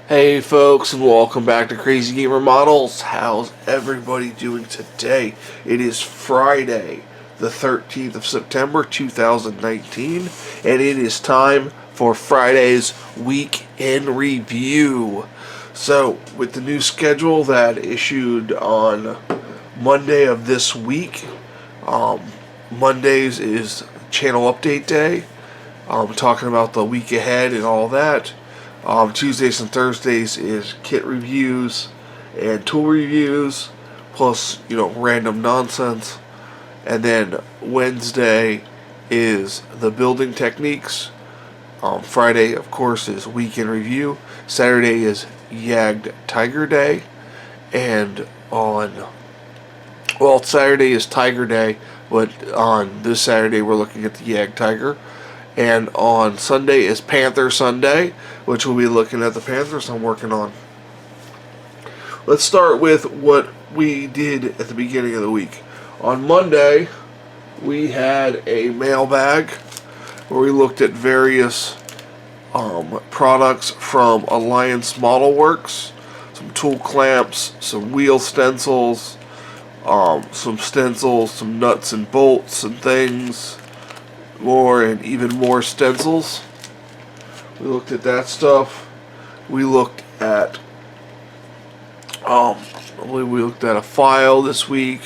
Hey folks, and welcome back to Crazy Gamer Models. How's everybody doing today? It is Friday, the 13th of September 2019, and it is time for Friday's Week in Review. So, with the new schedule that issued on Monday of this week, Mondays is channel update day, talking about the week ahead and all that. Tuesdays and Thursdays is kit reviews and tool reviews, plus, random nonsense. And then Wednesday is the building techniques. Friday, of course, is week in review. Saturday is Jagd Tiger Day. And Saturday is Tiger Day, but on this Saturday we're looking at the Jagd Tiger. And on Sunday is Panther Sunday, which we'll be looking at the Panthers I'm working on. Let's start with what we did at the beginning of the week. On Monday, we had a mailbag where we looked at various products from Alliance Model Works, some tool clamps, some wheel stencils, some stencils, some nuts and bolts and things. More and even more stencils. We looked at that stuff. We looked at we looked at a file this week.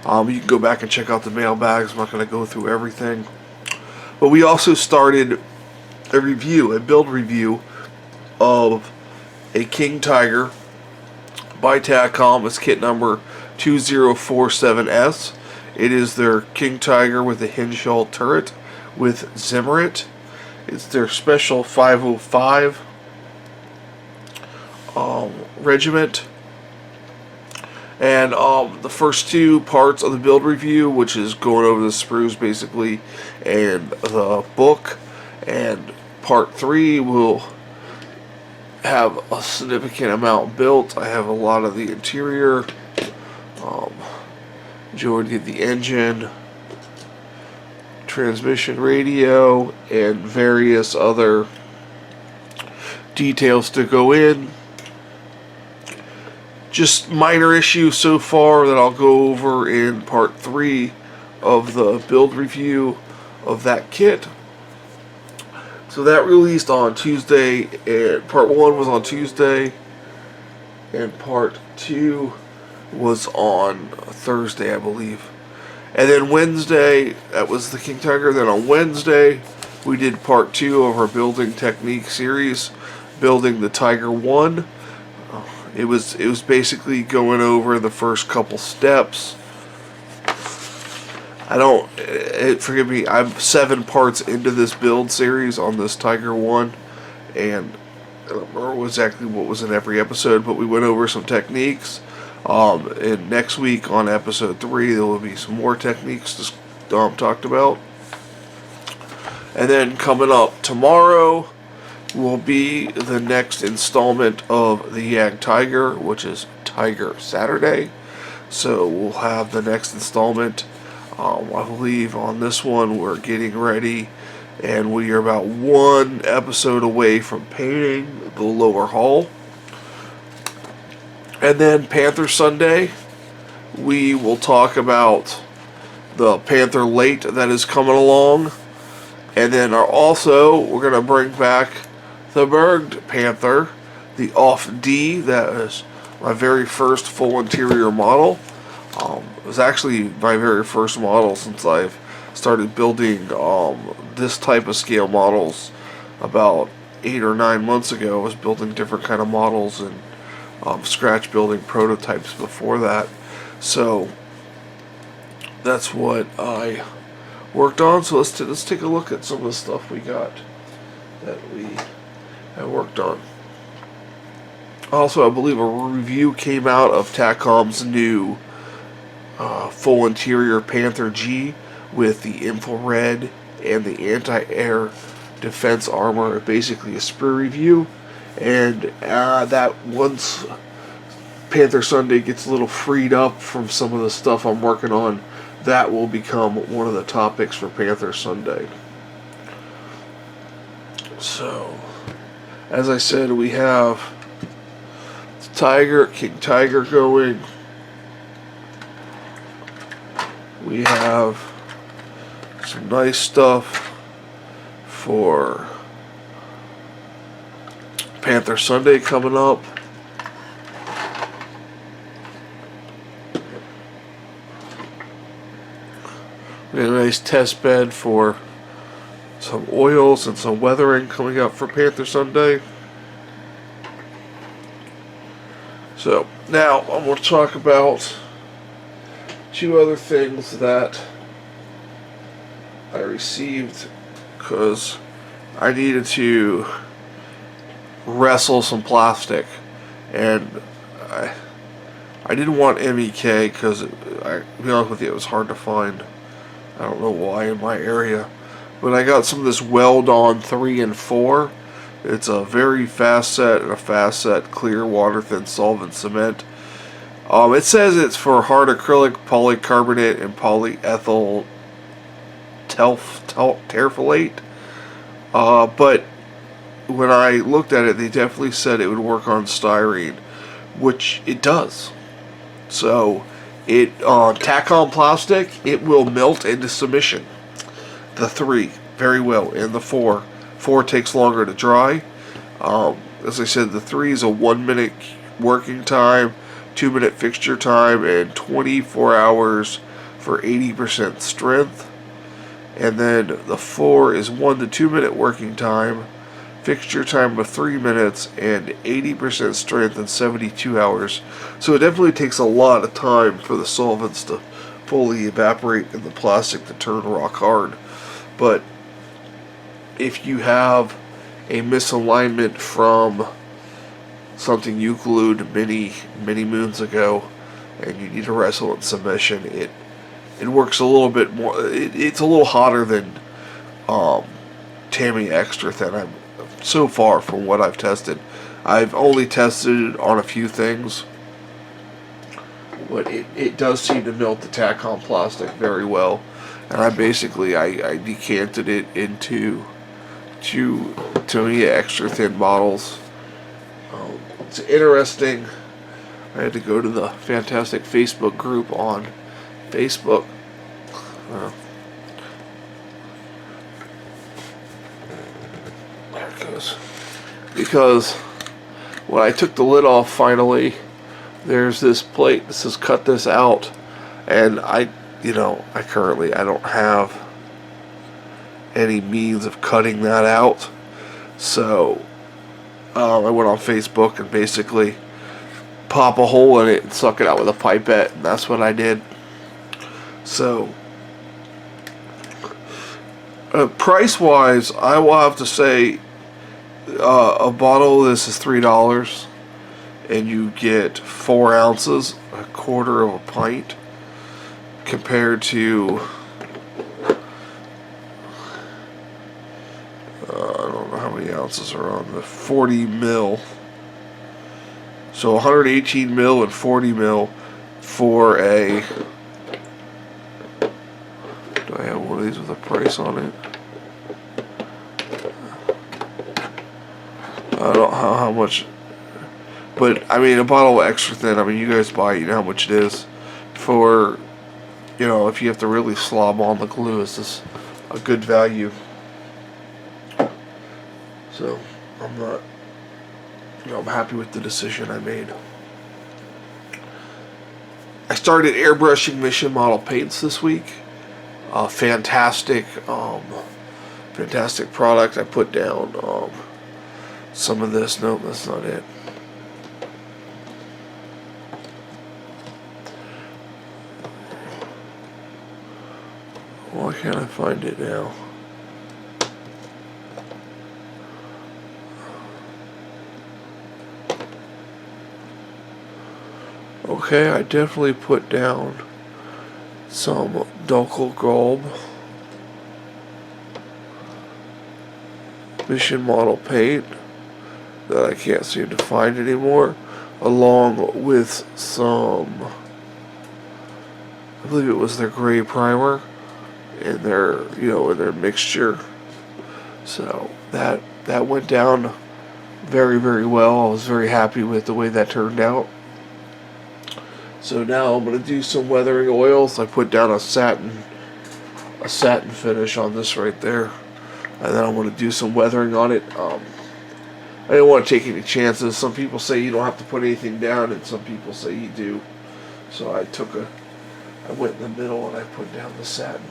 You can go back and check out the mailbags. I'm not going to go through everything. But we also started a build review of a King Tiger by TACCOM. It's kit number 2047S. It is their King Tiger with a hinge hull turret with Zimmerit. It's their special 505 regiment. And the first two parts of the build review, which is going over the sprues basically, and the book, and part 3 will have a significant amount built. I have a lot of the interior. Majority of the engine, transmission radio, and various other details to go in. Just minor issues so far that I'll go over in part 3 of the build review of that kit. So that released on Tuesday, and part 1 was on Tuesday, and part 2 was on Thursday, I believe. And then Wednesday, that was the King Tiger. Then on Wednesday, we did part 2 of our building technique series, building the Tiger 1. It was basically going over the first couple steps. Forgive me, I'm 7 parts into this build series on this Tiger 1, and I don't remember exactly what was in every episode, but we went over some techniques. And next week on episode 3, there will be some more techniques talked about. And then coming up tomorrow will be the next installment of the Jagd Tiger, which is Tiger Saturday. So we'll have the next installment. I believe on this one we're getting ready, and we are about 1 episode away from painting the lower hull. And then Panther Sunday, we will talk about the Panther Late that is coming along. And then we're going to bring back the Berged Panther, the Off-D. That is my very first full interior model. It was actually my very first model since I've started building this type of scale models about 8 or 9 months ago. I was building different kind of models and scratch building prototypes before that. So that's what I worked on. So let's take a look at some of the stuff we got that we have worked on. Also, I believe a review came out of TACCOM's new full interior Panther G with the infrared and the anti-air defense armor. Basically a sprue review. And that once Panther Sunday gets a little freed up from some of the stuff I'm working on, that will become one of the topics for Panther Sunday. So, as I said, we have King Tiger going. We have some nice stuff for Panther Sunday coming up. We have a nice test bed for some oils and some weathering coming up for Panther Sunday. So now I'm going to talk about two other things that I received because I needed to wrestle some plastic, and I didn't want MEK because, to be honest with you, it was hard to find. I don't know why in my area, but I got some of this Weld-On 3 and 4. It's a very fast set and a fast set clear water thin solvent cement. It says it's for hard acrylic, polycarbonate, and polyethyl terephthalate. But when I looked at it, they definitely said it would work on styrene, which it does. So, Tack-On plastic, it will melt into submission. The 3, very well, and the 4. 4 takes longer to dry. As I said, the 3 is a 1 minute working time, 2 minute fixture time, and 24 hours for 80% strength. And then the 4 is 1 to 2 minute working time, fixture time of 3 minutes, and 80% strength in 72 hours. So it definitely takes a lot of time for the solvents to fully evaporate and the plastic to turn rock hard. But if you have a misalignment from something you glued many moons ago and you need to wrestle in submission, it works a little bit more. It's a little hotter than Tamiya Extra Thin. So far from what I've tested, I've only tested it on a few things, but it does seem to melt the Tack-On plastic very well. And I decanted it into 2 Tamiya Extra Thin bottles. It's interesting. I had to go to the fantastic Facebook group on Facebook. There it goes. Because when I took the lid off finally, there's this plate that says cut this out, and I don't have any means of cutting that out. So I went on Facebook and basically pop a hole in it and suck it out with a pipette, and that's what I did. So price wise, I will have to say a bottle of this is $3, and you get 4 ounces, a quarter of a pint, compared to I don't know how many ounces are on the 40 mil. So 118 mil and 40 mil for a. Do I have one of these with a price on it? I don't know how much. But I mean, a bottle of Extra Thin. I mean, you guys buy it, you know how much it is. For, if you have to really slob on the glue, is this a good value? So I'm happy with the decision I made. I started airbrushing Mission Model paints this week. Fantastic product. I put down some of this. No, that's not it. Why can't I find it now? Okay, I definitely put down some Dunkelgelb Mission Model paint that I can't seem to find anymore, along with some, I believe it was their gray primer in their, in their mixture. So that went down very, very well. I was very happy with the way that turned out. So now I'm going to do some weathering oils. I put down a satin finish on this right there, and then I'm going to do some weathering on it. I didn't want to take any chances. Some people say you don't have to put anything down, and some people say you do. So I went in the middle and I put down the satin.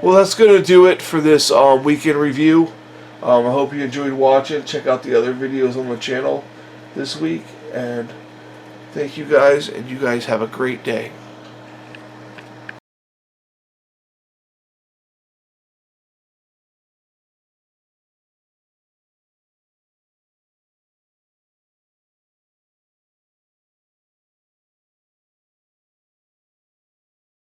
Well, that's going to do it for this weekend review. I hope you enjoyed watching. Check out the other videos on the channel this week, and thank you guys, and you guys have a great day.